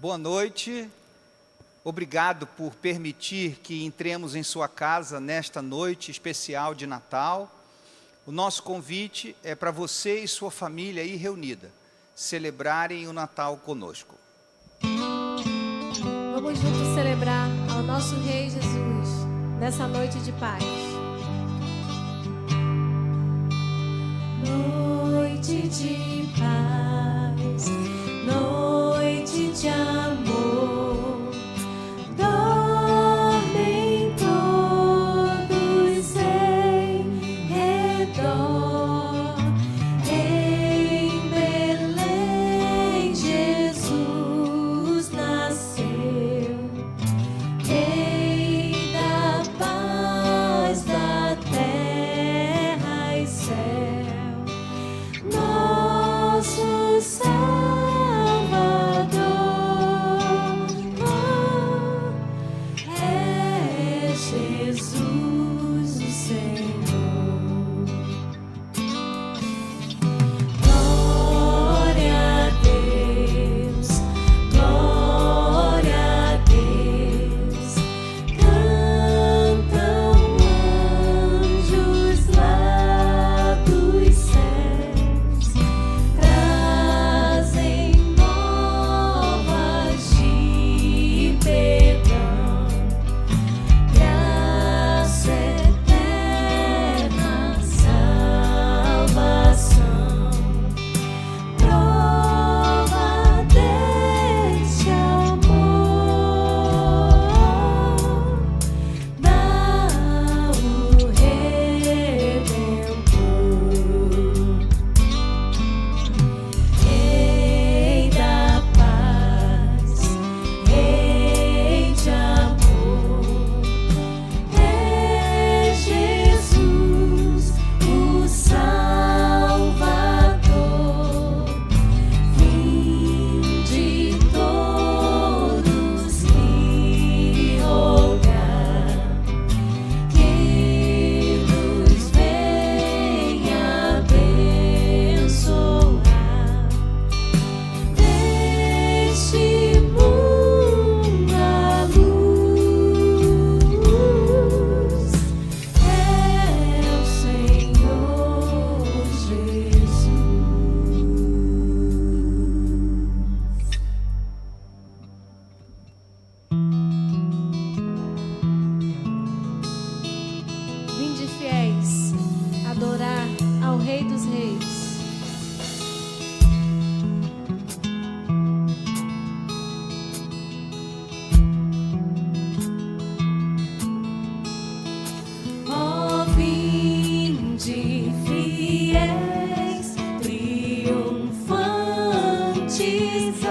Boa noite, obrigado por permitir que entremos em sua casa nesta noite especial de Natal. O nosso convite é para você e sua família aí reunida, celebrarem o Natal conosco. Vamos juntos celebrar ao nosso Rei Jesus, nessa noite de paz. Noite de paz, noite de amor, dormem todos em redor. Em Belém Jesus nasceu, Rei da paz da terra e céu, nosso Salvador é Jesus o Senhor. Glória a Deus, glória a Deus, cantam anjos lá dos céus, trazem novas de perdão, graça eterna, salvação, prova deste amor, dá o Redentor. Rei da paz, Rei de amor, é Jesus o Salvador. Vinde todos lhe rogar, que nos venha abençoar. Deste mundo a luz é o Senhor Jesus. Vinde fiéis, adorar ao Rei dos Reis. Ó, vinde fiéis, triunfantes e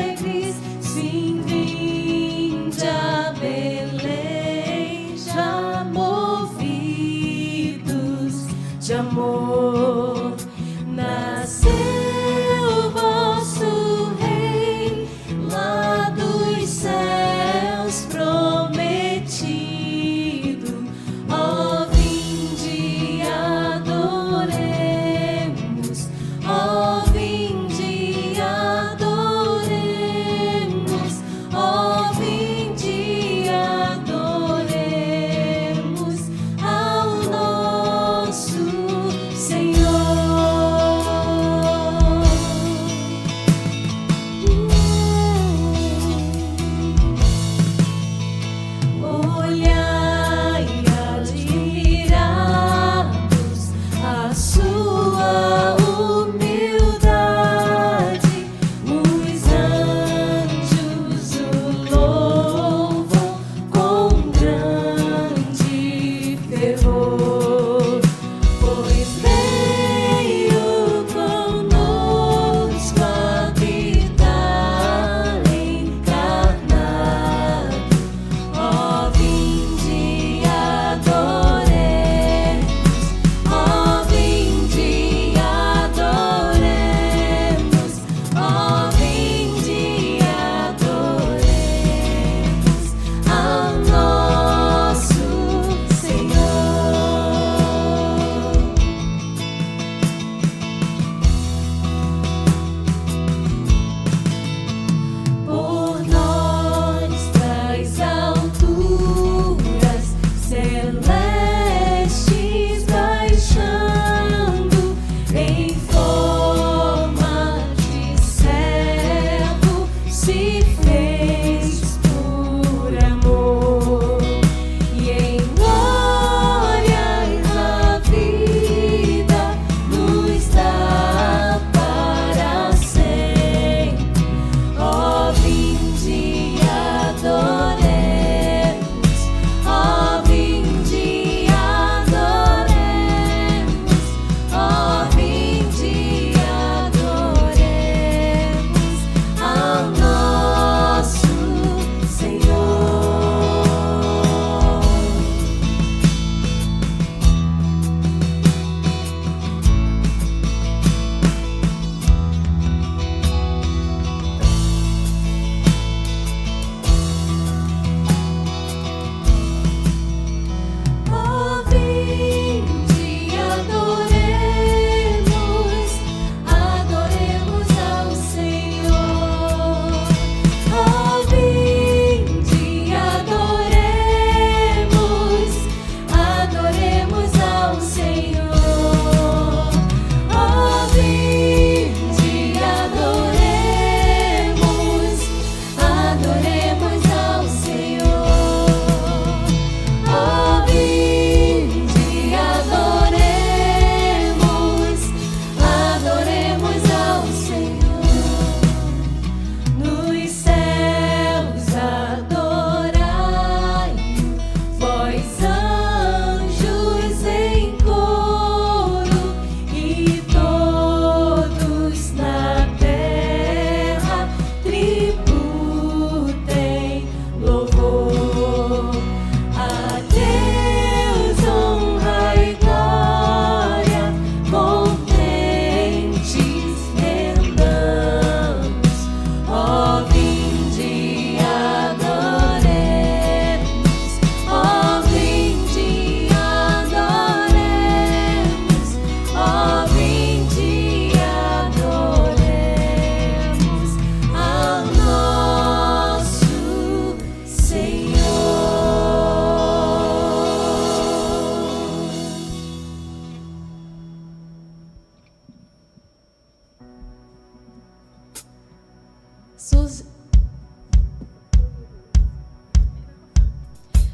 alegres, sim, vinde a Belém, já movidos de amor. Nasceu vosso Rei lá dos céus prometido. Ó, vinde adoremos, ó, vinde adoremos.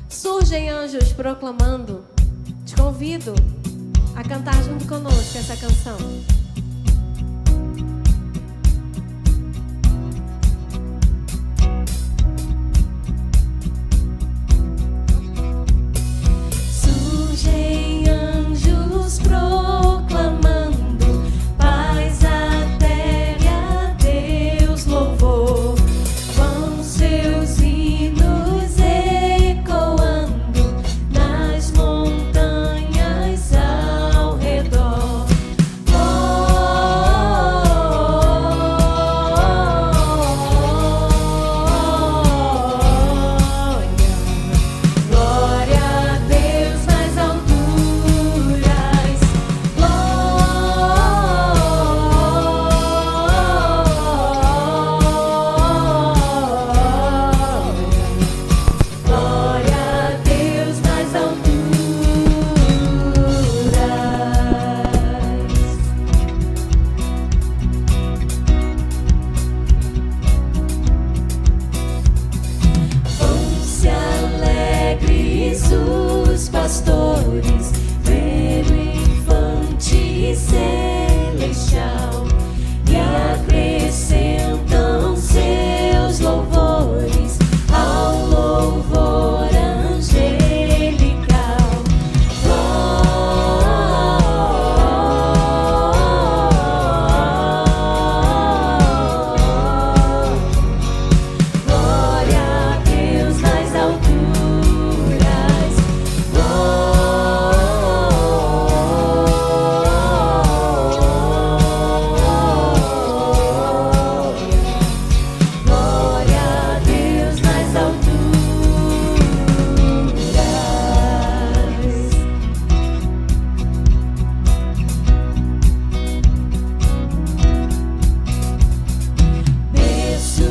Surgem anjos proclamando. Te convido a cantar junto conosco essa canção. Surgem anjos proclamando paz à terra, a Deus louvor, com seus hinos ecoando nas montanhas ao redor. Glória a Deus nas alturas, glória a Deus nas alturas. Vão-se alegres os pastores, ver o infante celestial, e acrescentam seus louvores ao louvor angelical. Glória a Deus nas alturas, glória a Deus nas alturas. Berço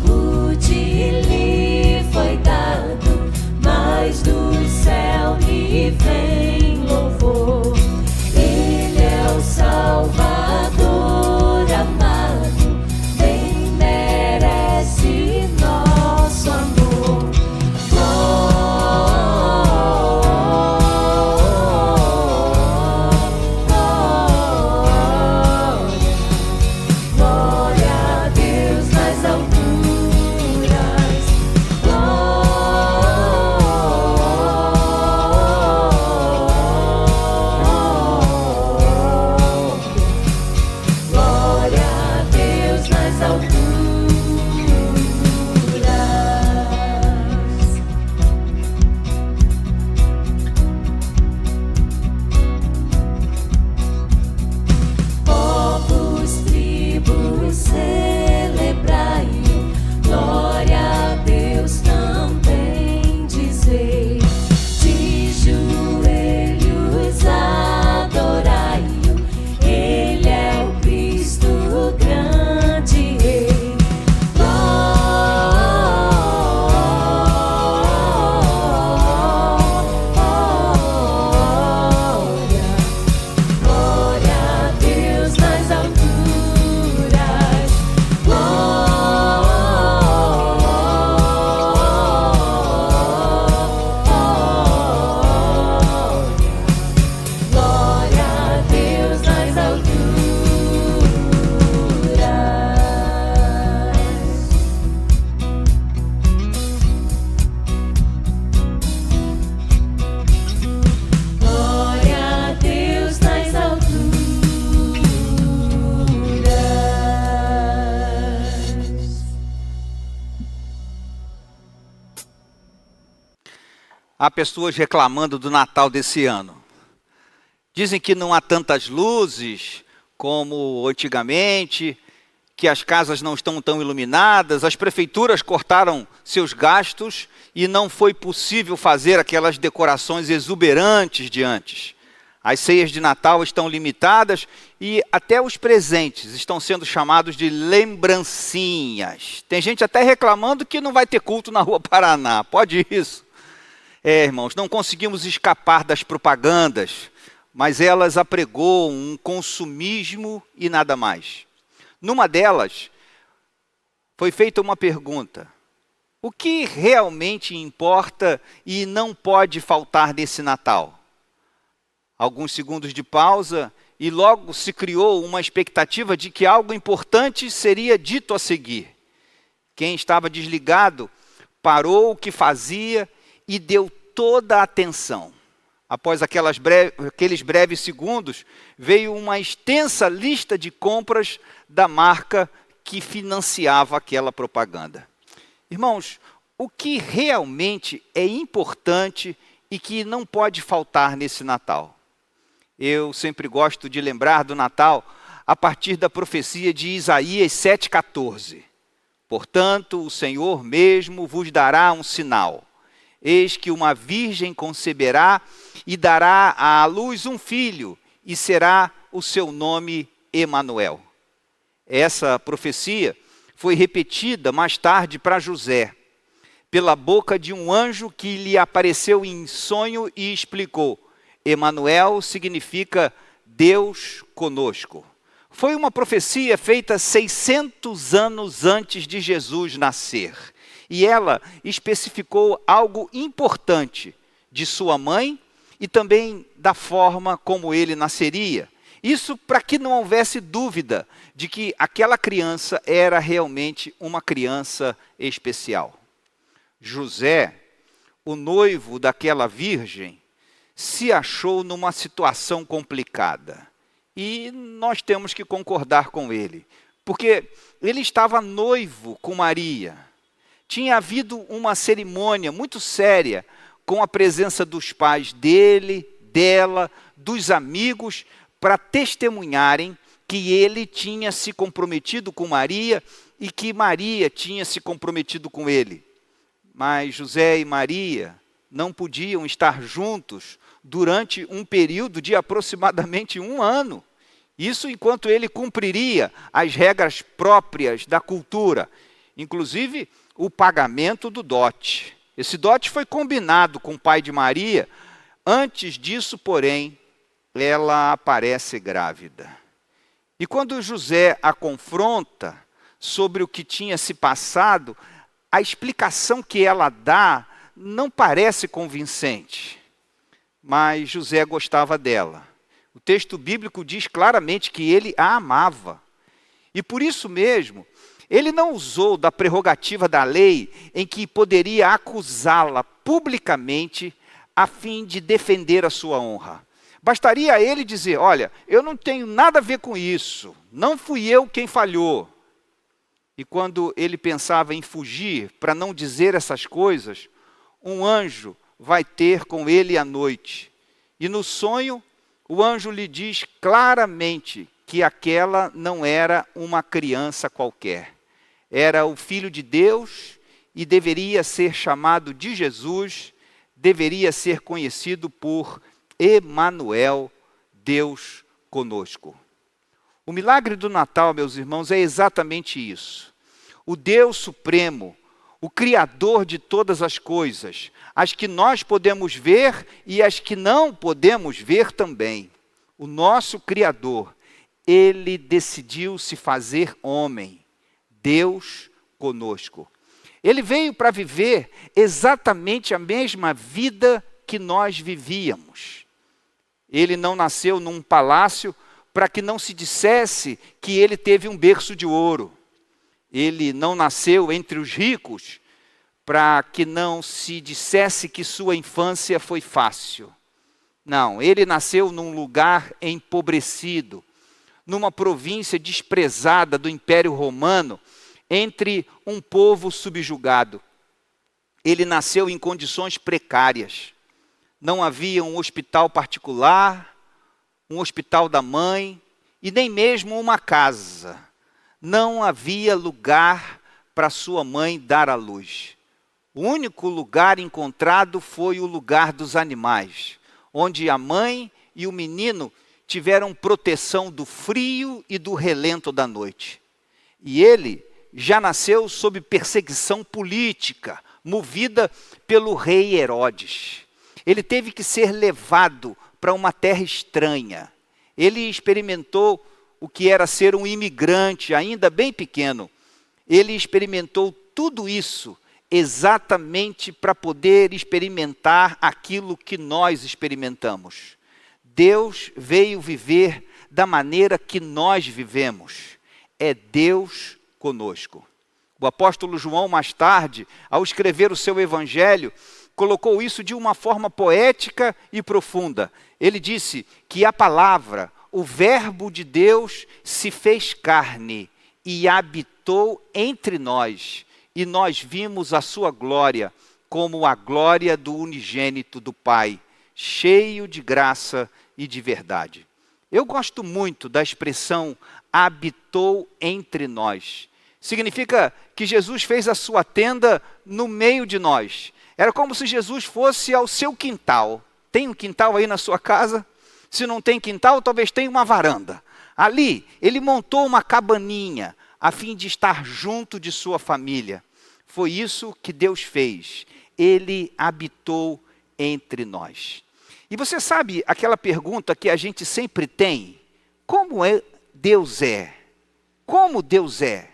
rude lhe foi dado, mas do céu lhe vem louvor. Ele é o Salvador amado, bem merece nosso amor. Glória a Deus nas alturas, glória a Deus nas alturas. Povos, tribos, celebrai-o, glória a Deus também dizei. De joelhos adorai-o, Ele é o Cristo, o grande Rei. Glória a Deus nas alturas, glória a Deus nas alturas. Glória a Deus nas alturas. Há pessoas reclamando do Natal desse ano. Dizem que não há tantas luzes como antigamente, que as casas não estão tão iluminadas, as prefeituras cortaram seus gastos e não foi possível fazer aquelas decorações exuberantes de antes. As ceias de Natal estão limitadas e até os presentes estão sendo chamados de lembrancinhas. Tem gente até reclamando que não vai ter culto na Rua Paraná. Pode isso? Irmãos, não conseguimos escapar das propagandas, mas elas apregoam um consumismo e nada mais. Numa delas, foi feita uma pergunta: o que realmente importa e não pode faltar nesse Natal? Alguns segundos de pausa e logo se criou uma expectativa de que algo importante seria dito a seguir. Quem estava desligado parou o que fazia e deu toda a atenção. Após aqueles breves segundos, veio uma extensa lista de compras da marca que financiava aquela propaganda. Irmãos, o que realmente é importante e que não pode faltar nesse Natal? Eu sempre gosto de lembrar do Natal a partir da profecia de Isaías 7,14. Portanto, o Senhor mesmo vos dará um sinal. Eis que uma virgem conceberá e dará à luz um filho, e será o seu nome Emanuel. Essa profecia foi repetida mais tarde para José, pela boca de um anjo que lhe apareceu em sonho e explicou: Emanuel significa Deus conosco. Foi uma profecia feita 600 anos antes de Jesus nascer. E ela especificou algo importante de sua mãe e também da forma como ele nasceria. Isso para que não houvesse dúvida de que aquela criança era realmente uma criança especial. José, o noivo daquela virgem, se achou numa situação complicada. E nós temos que concordar com ele, porque ele estava noivo com Maria. Tinha havido uma cerimônia muito séria, com a presença dos pais dele, dela, dos amigos, para testemunharem que ele tinha se comprometido com Maria e que Maria tinha se comprometido com ele. Mas José e Maria não podiam estar juntos durante um período de aproximadamente 1 ano. Isso enquanto ele cumpriria as regras próprias da cultura, inclusive o pagamento do dote. Esse dote foi combinado com o pai de Maria. Antes disso, porém, ela aparece grávida. E quando José a confronta sobre o que tinha se passado, a explicação que ela dá não parece convincente. Mas José gostava dela. O texto bíblico diz claramente que ele a amava. E por isso mesmo, ele não usou da prerrogativa da lei em que poderia acusá-la publicamente a fim de defender a sua honra. Bastaria a ele dizer: olha, eu não tenho nada a ver com isso, não fui eu quem falhou. E quando ele pensava em fugir para não dizer essas coisas, um anjo vai ter com ele à noite. E no sonho, o anjo lhe diz claramente que aquela não era uma criança qualquer. Era o Filho de Deus e deveria ser chamado de Jesus, deveria ser conhecido por Emanuel, Deus conosco. O milagre do Natal, meus irmãos, é exatamente isso. O Deus Supremo, o Criador de todas as coisas, as que nós podemos ver e as que não podemos ver também. O nosso Criador, ele decidiu se fazer homem, Deus conosco. Ele veio para viver exatamente a mesma vida que nós vivíamos. Ele não nasceu num palácio para que não se dissesse que ele teve um berço de ouro. Ele não nasceu entre os ricos para que não se dissesse que sua infância foi fácil. Não, ele nasceu num lugar empobrecido, numa província desprezada do Império Romano, entre um povo subjugado. Ele nasceu em condições precárias. Não havia um hospital particular, um hospital da mãe, e nem mesmo uma casa. Não havia lugar para sua mãe dar à luz. O único lugar encontrado foi o lugar dos animais, onde a mãe e o menino tiveram proteção do frio e do relento da noite. E ele já nasceu sob perseguição política, movida pelo rei Herodes. Ele teve que ser levado para uma terra estranha. Ele experimentou o que era ser um imigrante, ainda bem pequeno. Ele experimentou tudo isso exatamente para poder experimentar aquilo que nós experimentamos. Deus veio viver da maneira que nós vivemos. É Deus conosco. O apóstolo João, mais tarde, ao escrever o seu evangelho, colocou isso de uma forma poética e profunda. Ele disse que a palavra, o verbo de Deus, se fez carne e habitou entre nós, e nós vimos a sua glória como a glória do unigênito do Pai, cheio de graça e de verdade. Eu gosto muito da expressão habitou entre nós. Significa que Jesus fez a sua tenda no meio de nós. Era como se Jesus fosse ao seu quintal. Tem um quintal aí na sua casa? Se não tem quintal, talvez tenha uma varanda. Ali, ele montou uma cabaninha a fim de estar junto de sua família. Foi isso que Deus fez. Ele habitou entre nós. E você sabe aquela pergunta que a gente sempre tem? Como Deus é? Como Deus é?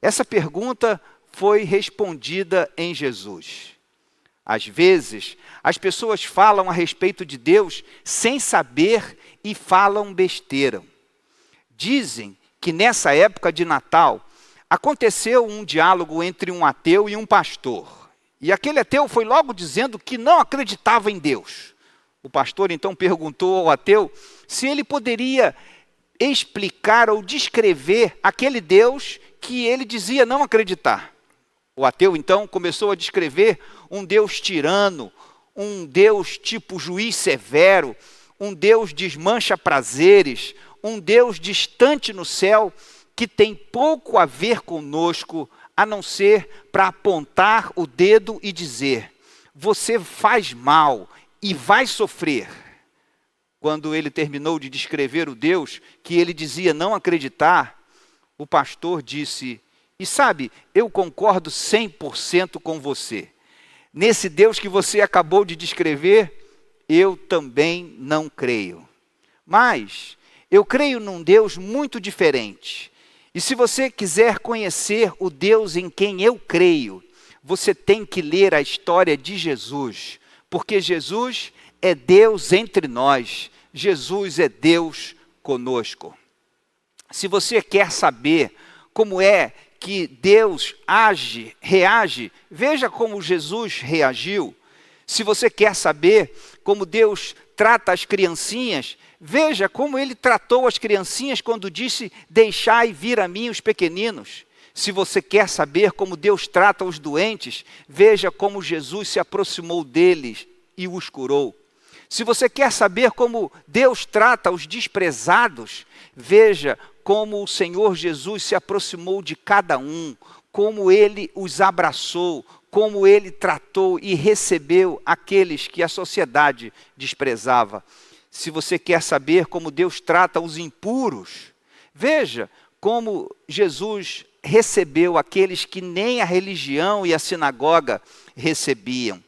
Essa pergunta foi respondida em Jesus. Às vezes, as pessoas falam a respeito de Deus sem saber e falam besteira. Dizem que nessa época de Natal, aconteceu um diálogo entre um ateu e um pastor. E aquele ateu foi logo dizendo que não acreditava em Deus. O pastor então perguntou ao ateu se ele poderia explicar ou descrever aquele Deus que ele dizia não acreditar. O ateu então começou a descrever um Deus tirano, um Deus tipo juiz severo, um Deus desmancha prazeres, um Deus distante no céu, que tem pouco a ver conosco, a não ser para apontar o dedo e dizer: você faz mal e vai sofrer. Quando ele terminou de descrever o Deus que ele dizia não acreditar, o pastor disse: e sabe, eu concordo 100% com você. Nesse Deus que você acabou de descrever, eu também não creio. Mas eu creio num Deus muito diferente. E se você quiser conhecer o Deus em quem eu creio, você tem que ler a história de Jesus. Porque Jesus é Deus entre nós. Jesus é Deus conosco. Se você quer saber como é que Deus reage, veja como Jesus reagiu. Se você quer saber como Deus trata as criancinhas, veja como ele tratou as criancinhas quando disse: deixai vir a mim os pequeninos. Se você quer saber como Deus trata os doentes, veja como Jesus se aproximou deles e os curou. Se você quer saber como Deus trata os desprezados, veja como o Senhor Jesus se aproximou de cada um, como ele os abraçou, como ele tratou e recebeu aqueles que a sociedade desprezava. Se você quer saber como Deus trata os impuros, veja como Jesus recebeu aqueles que nem a religião e a sinagoga recebiam.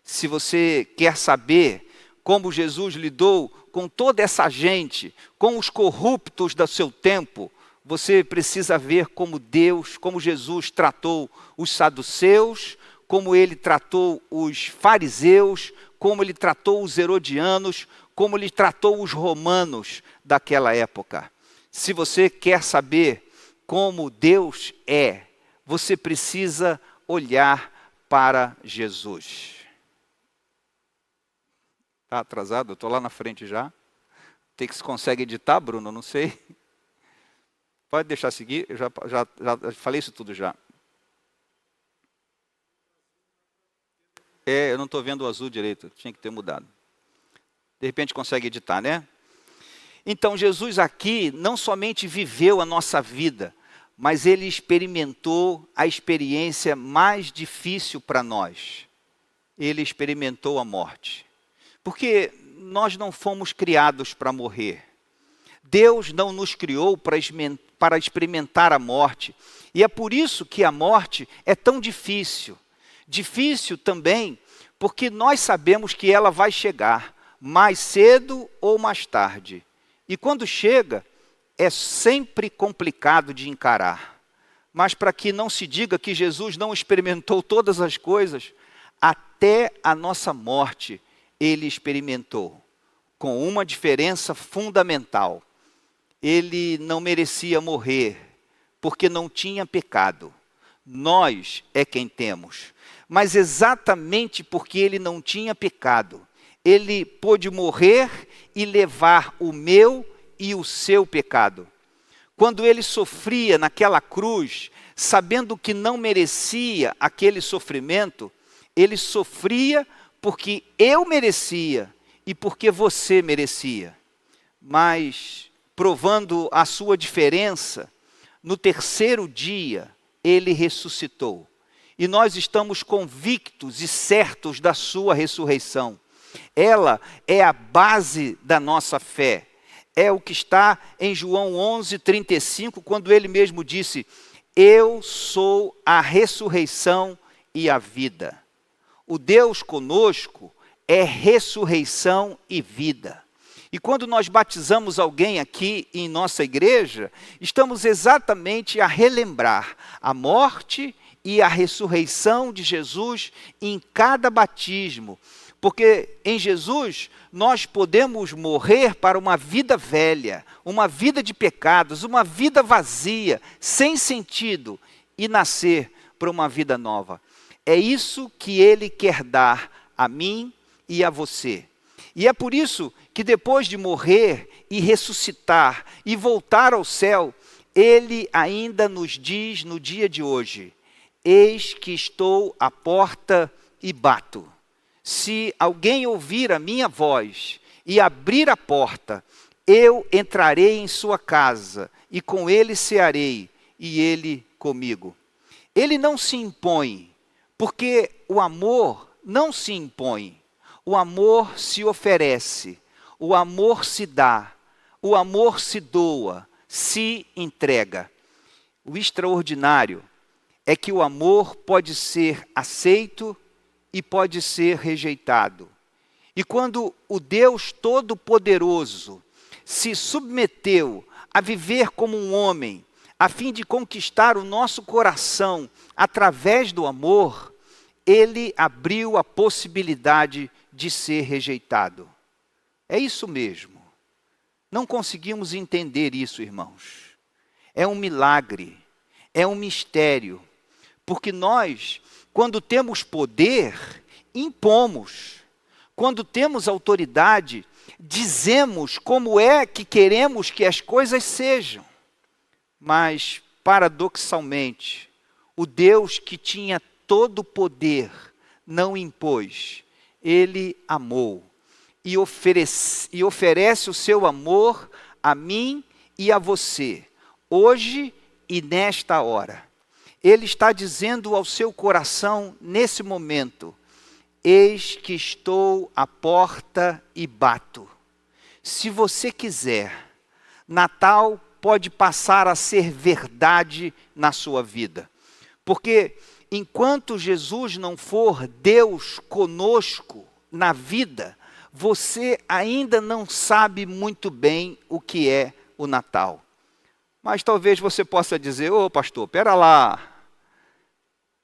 Se você quer saber como Jesus lidou com toda essa gente, com os corruptos do seu tempo, você precisa ver como Jesus tratou os saduceus, como ele tratou os fariseus, como ele tratou os herodianos, como ele tratou os romanos daquela época. Se você quer saber como Deus é, você precisa olhar para Jesus. Está atrasado? Eu estou lá na frente já. Tem que se consegue editar, Bruno? Não sei. Pode deixar seguir, eu já falei isso tudo já. Eu não estou vendo o azul direito, tinha que ter mudado. De repente consegue editar, né? Então Jesus aqui não somente viveu a nossa vida, mas ele experimentou a experiência mais difícil para nós. Ele experimentou a morte. Porque nós não fomos criados para morrer. Deus não nos criou para experimentar a morte. E é por isso que a morte é tão difícil. Difícil também porque nós sabemos que ela vai chegar mais cedo ou mais tarde. E quando chega, é sempre complicado de encarar. mas para que não se diga que Jesus não experimentou todas as coisas, até a nossa morte ele experimentou, com uma diferença fundamental. Ele não merecia morrer, porque não tinha pecado. Nós é quem temos. Mas exatamente porque ele não tinha pecado, ele pôde morrer e levar o meu e o seu pecado. Quando ele sofria naquela cruz, sabendo que não merecia aquele sofrimento, ele sofria porque eu merecia e porque você merecia. Mas, provando a sua diferença, no terceiro dia, ele ressuscitou. E nós estamos convictos e certos da sua ressurreição. Ela é a base da nossa fé. É o que está em João 11:35, quando ele mesmo disse: eu sou a ressurreição e a vida. O Deus conosco é ressurreição e vida. E quando nós batizamos alguém aqui em nossa igreja, estamos exatamente a relembrar a morte e a ressurreição de Jesus em cada batismo. Porque em Jesus nós podemos morrer para uma vida velha, uma vida de pecados, uma vida vazia, sem sentido, e nascer para uma vida nova. É isso que ele quer dar a mim e a você. E é por isso que depois de morrer e ressuscitar e voltar ao céu, ele ainda nos diz no dia de hoje: eis que estou à porta e bato. Se alguém ouvir a minha voz e abrir a porta, eu entrarei em sua casa e com ele cearei e ele comigo. Ele não se impõe, porque o amor não se impõe. O amor se oferece, o amor se dá, o amor se doa, se entrega. O extraordinário é que o amor pode ser aceito e pode ser rejeitado. E quando o Deus Todo-Poderoso se submeteu a viver como um homem, a fim de conquistar o nosso coração através do amor, ele abriu a possibilidade de ser rejeitado. É isso mesmo. Não conseguimos entender isso, irmãos. É um milagre, é um mistério, porque nós, quando temos poder, impomos. Quando temos autoridade, dizemos como é que queremos que as coisas sejam. Mas, paradoxalmente, o Deus que tinha todo o poder não impôs. Ele amou e oferece o seu amor a mim e a você, hoje e nesta hora. Ele está dizendo ao seu coração nesse momento: eis que estou à porta e bato. Se você quiser, Natal pode passar a ser verdade na sua vida. Porque enquanto Jesus não for Deus conosco na vida, você ainda não sabe muito bem o que é o Natal. Mas talvez você possa dizer: ô pastor, pera lá.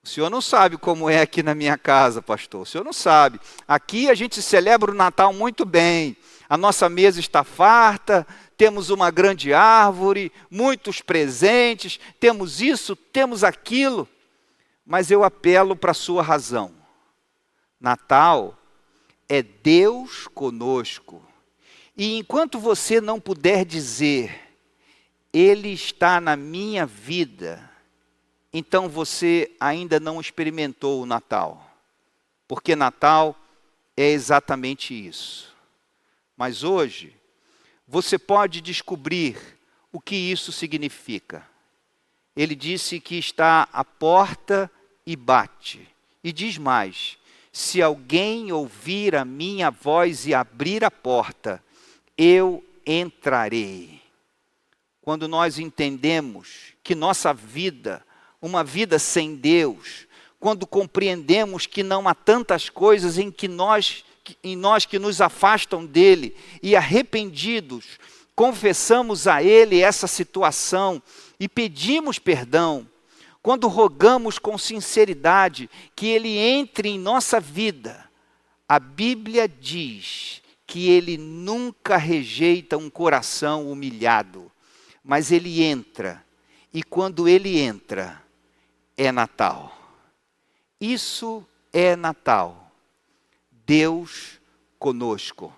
O senhor não sabe como é aqui na minha casa, pastor. O senhor não sabe. Aqui a gente celebra o Natal muito bem. A nossa mesa está farta, temos uma grande árvore, muitos presentes, temos isso, temos aquilo. Mas eu apelo para a sua razão. Natal é Deus conosco. E enquanto você não puder dizer: Ele está na minha vida, então você ainda não experimentou o Natal. Porque Natal é exatamente isso. Mas hoje, você pode descobrir o que isso significa. Ele disse que está à porta e bate. E diz mais: se alguém ouvir a minha voz e abrir a porta, eu entrarei. Quando nós entendemos que nossa vida, uma vida sem Deus, quando compreendemos que não há tantas coisas em nós que nos afastam dele, e arrependidos, confessamos a ele essa situação e pedimos perdão, quando rogamos com sinceridade que Ele entre em nossa vida, a Bíblia diz que Ele nunca rejeita um coração humilhado, mas Ele entra, e quando Ele entra, é Natal. Isso é Natal. Deus conosco.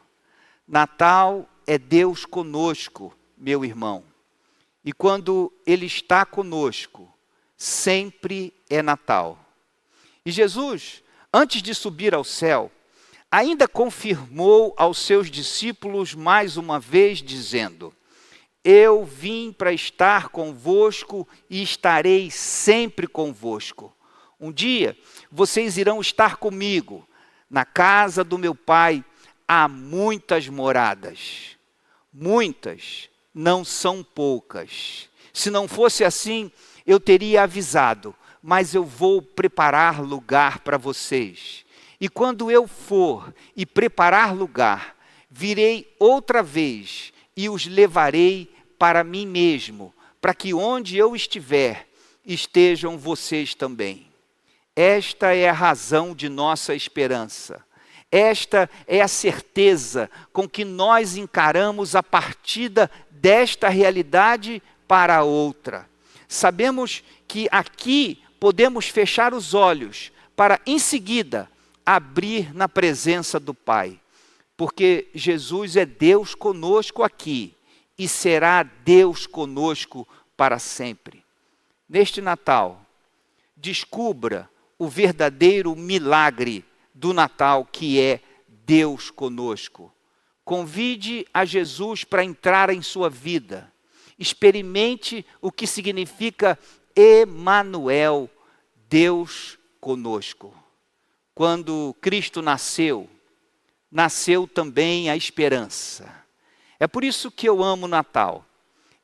Natal é Deus conosco, meu irmão. E quando Ele está conosco, sempre é Natal. E Jesus, antes de subir ao céu, ainda confirmou aos seus discípulos mais uma vez, dizendo: eu vim para estar convosco e estarei sempre convosco. Um dia vocês irão estar comigo. Na casa do meu Pai há muitas moradas. Muitas, não são poucas. Se não fosse assim, eu teria avisado, mas eu vou preparar lugar para vocês. E quando eu for e preparar lugar, virei outra vez e os levarei para mim mesmo, para que onde eu estiver, estejam vocês também. Esta é a razão de nossa esperança. Esta é a certeza com que nós encaramos a partida desta realidade para a outra. Sabemos que aqui podemos fechar os olhos para, em seguida, abrir na presença do Pai. Porque Jesus é Deus conosco aqui e será Deus conosco para sempre. Neste Natal, descubra o verdadeiro milagre do Natal, que é Deus conosco. Convide a Jesus para entrar em sua vida. Experimente o que significa Emanuel, Deus conosco. Quando Cristo nasceu, nasceu também a esperança. É por isso que eu amo o Natal.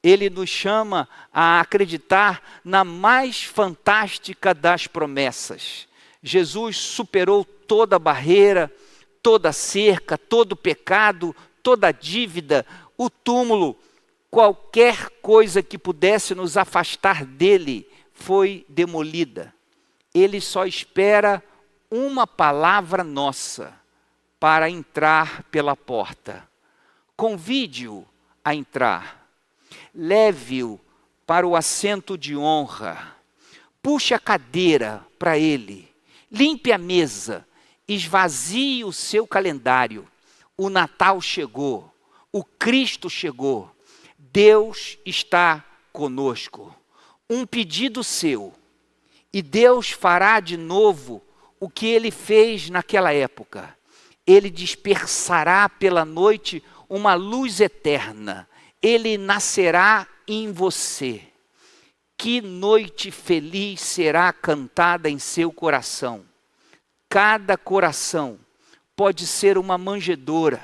Ele nos chama a acreditar na mais fantástica das promessas. Jesus superou toda barreira, toda cerca, todo pecado, toda dívida, o túmulo, qualquer coisa que pudesse nos afastar dele foi demolida. Ele só espera uma palavra nossa para entrar pela porta. Convide-o a entrar. Leve-o para o assento de honra. Puxe a cadeira para ele. Limpe a mesa. Esvazie o seu calendário. O Natal chegou. O Cristo chegou. Deus está conosco. Um pedido seu. E Deus fará de novo o que ele fez naquela época. Ele dispersará pela noite uma luz eterna. Ele nascerá em você. Que noite feliz será cantada em seu coração. Cada coração pode ser uma manjedoura.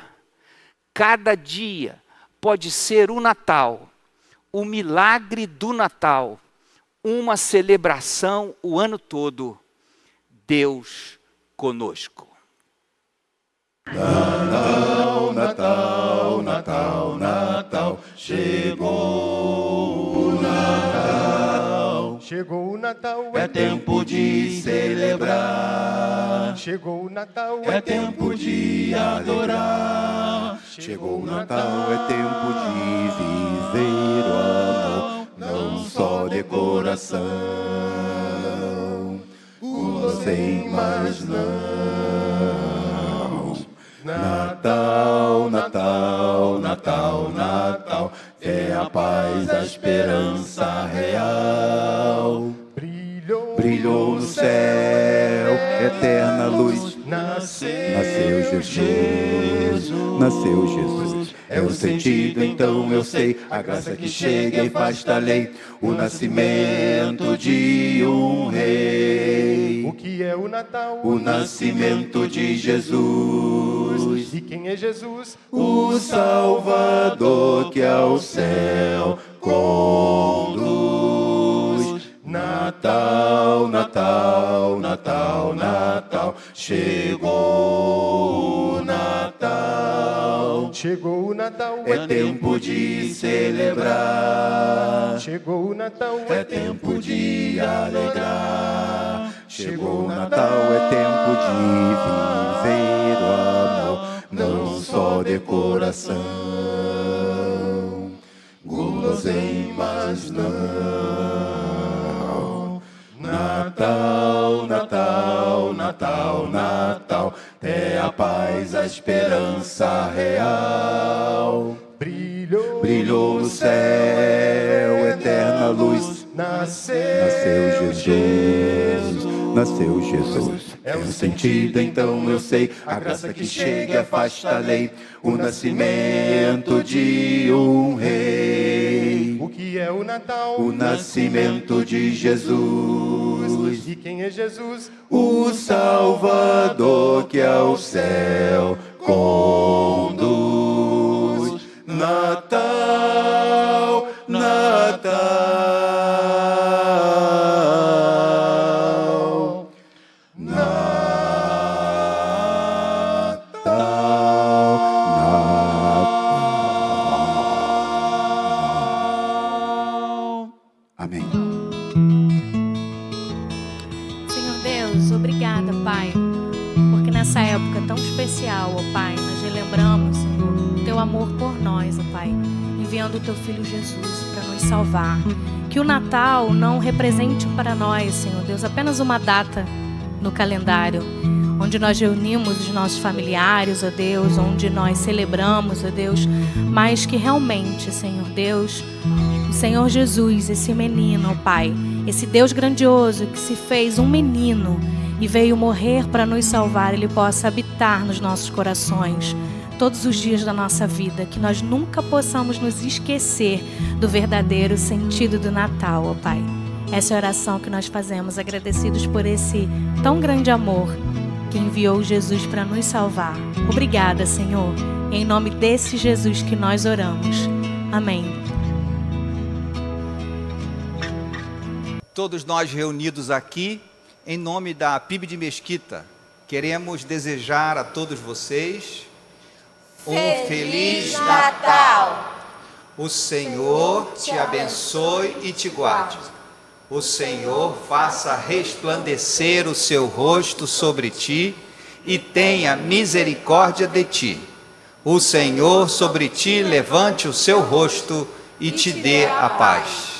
Cada dia pode ser o Natal, o milagre do Natal, uma celebração o ano todo. Deus conosco. Natal, Natal, Natal, Natal, chegou o Natal. Chegou o Natal, É tempo de celebrar. chegou o Natal, É tempo de adorar. Chegou o Natal, é tempo de viver o amor, não só decoração. Gostei, mas não. Natal, Natal, Natal, Natal, é a paz, a esperança real. Brilhou no céu, eterna luz. Nasceu Jesus, nasceu Jesus. É o sentido, então eu sei, a graça que chega e faz da lei, o nascimento de um rei. O que é o Natal? O nascimento de Jesus. E quem é Jesus? O Salvador que ao céu conduz. Natal, Natal, Natal, Natal, chegou o Natal. Chegou o Natal, é tempo de celebrar. Chegou o Natal, É tempo de alegrar. Chegou o Natal, é tempo de viver o amor, não só decoração, guloseimas não. Natal, Natal, Natal, Natal, é a paz, a esperança real. Brilhou no céu, eterna luz. Nasceu Jesus. É um sentido, então eu sei. A graça que chega afasta a lei. O nascimento de um rei. O que é o Natal? O nascimento de Jesus. E quem é Jesus? O Salvador que ao céu conduz. Natal, Natal, Natal. Amém. Senhor Deus, obrigada, Pai, porque nessa época tão especial, ó Pai, nós relembramos, Senhor, o Teu amor por nós, ó Pai, enviando o Teu Filho Jesus para nos salvar. Que o Natal não represente para nós, Senhor Deus, apenas uma data no calendário, onde nós reunimos os nossos familiares, ó Deus, onde nós celebramos, ó Deus, mas que realmente, Senhor Deus, o Senhor Jesus, esse menino, ó Pai, esse Deus grandioso que se fez um menino e veio morrer para nos salvar, Ele possa habitar nos nossos corações todos os dias da nossa vida, que nós nunca possamos nos esquecer do verdadeiro sentido do Natal, ó Pai. Essa é a oração que nós fazemos, agradecidos por esse tão grande amor que enviou Jesus para nos salvar. Obrigada, Senhor. Em nome desse Jesus que nós oramos. Amém. Todos nós reunidos aqui, em nome da PIB de Mesquita, queremos desejar a todos vocês um Feliz Natal. O Senhor te abençoe e te guarde. O Senhor faça resplandecer o seu rosto sobre ti e tenha misericórdia de ti. O Senhor sobre ti levante o seu rosto e te dê a paz.